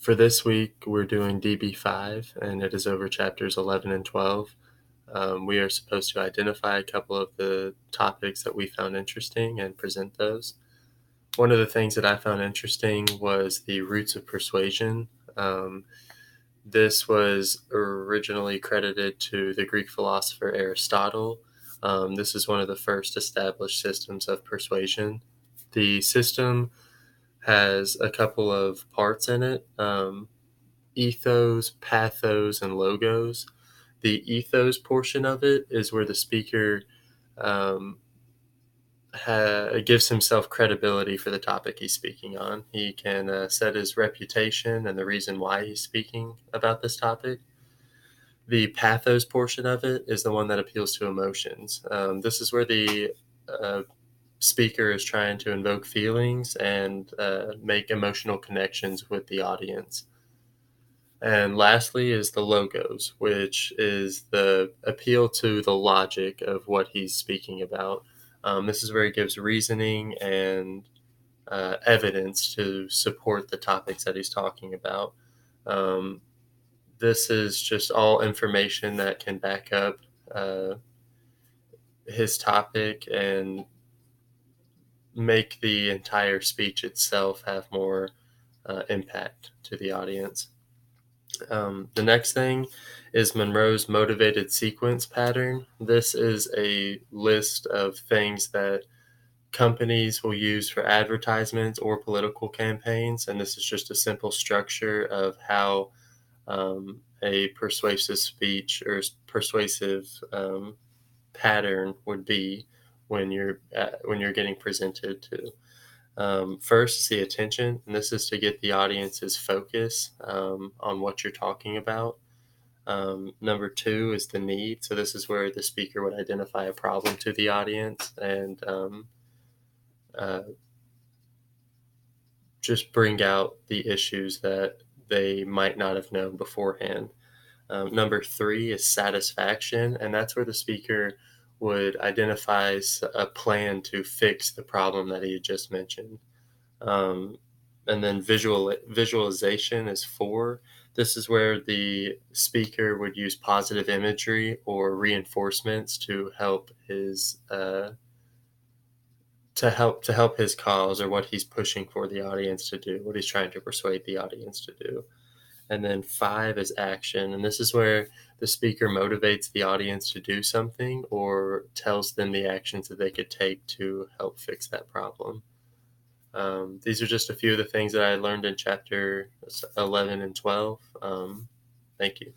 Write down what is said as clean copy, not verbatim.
For this week, we're doing DB5, and it is over chapters 11 and 12. We are supposed to identify a couple of the topics that we found interesting and present those. One of the things that I found interesting was the roots of persuasion. This was originally credited to the Greek philosopher Aristotle. This is one of the first established systems of persuasion. The system has a couple of parts in it. Ethos, pathos, and logos. The ethos portion of it is where the speaker um, gives himself credibility for the topic he's speaking on. He can set his reputation and the reason why he's speaking about this topic. The pathos portion of it is the one that appeals to emotions. This is where the uh, speaker is trying to invoke feelings and make emotional connections with the audience. And lastly is the logos, which is the appeal to the logic of what he's speaking about. This is where he gives reasoning and evidence to support the topics that he's talking about. Um, this is just all information that can back up uh, his topic and make the entire speech itself have more impact to the audience. The next thing is Monroe's motivated sequence pattern. This is a list of things that companies will use for advertisements or political campaigns, and this is just a simple structure of how a persuasive speech or persuasive pattern would be when you're getting presented to. First is the attention, and this is to get the audience's focus on what you're talking about. Number two is the need. So this is where the speaker would identify a problem to the audience and uh, just bring out the issues that they might not have known beforehand. Number three is satisfaction, and that's where the speaker would identify a plan to fix the problem that he had just mentioned. Um, and then visualization is four. This is where the speaker would use positive imagery or reinforcements to help his his cause or what he's pushing for the audience to do, what he's trying to persuade the audience to do. And then five is action, and this is where the speaker motivates the audience to do something or tells them the actions that they could take to help fix that problem. These are just a few of the things that I learned in chapter 11 and 12. Thank you.